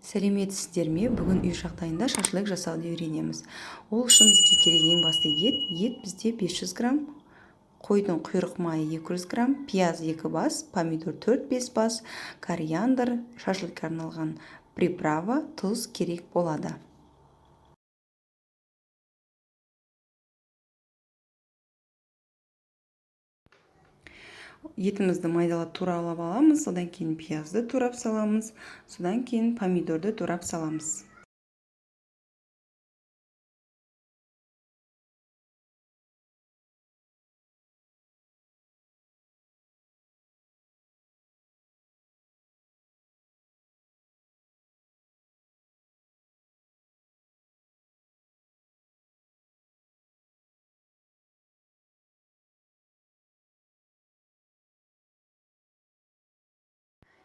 Сәлеметсіздер ме? Бүгін үй жағдайында шашлык жасауды үйренеміз. Ол үшін бізге керек ең басты ет бізде 500 грамм, қойдың құйрық майы 200 грамм, пияз 2 бас, помидор 4-5 бас, кориандр, шашлыкқа арналған приправа, тұз керек болады. Етімізді майдалап туралап аламыз, содан кейін пиязды турап саламыз, содан кейін помидорды турап саламыз.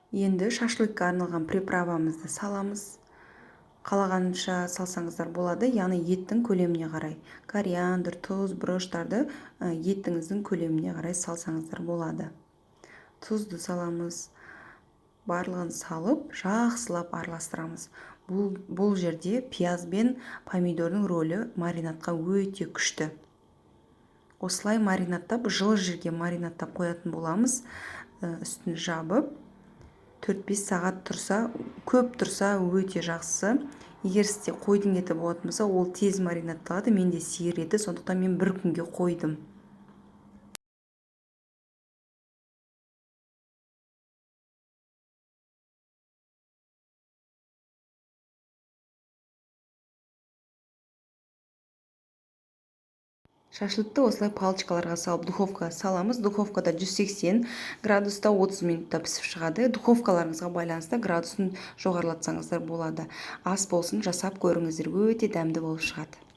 Енді шашлыкқа арналған приправамызды саламыз. Қалағанша салсаңыздар болады, яғни еттің көлеміне қарай. Кориандр, тұз, бұрыштарды еттіңіздің көлеміне қарай салсаңыздар болады. Тұзды саламыз. Барлығын салып, жақсылап араластырамыз. Бұл жерде пияз бен помидордың рөлі маринадқа өте күшті. Осылай маринадтап, жылы жерге маринадтап қоятын боламыз. Үстін жабып, 4-5 сағат тұрса, көп тұрса өте жақсы. Егер сізде қойдың еті болатын болса, ол тез маринадталады. Менде сиыр еті, сондықтан мен 1 күнге қойдым. Шашлыкты осылай палочкаларға салып духовкаға саламыз. Духовкада 180 градуста 30 минутта пісіп шығады. Духовкаларыңызға байланысты градусын жоғарылатсаңыздар болады. Ас болсын, жасап көріңіздер, өте дәмді болып шығады.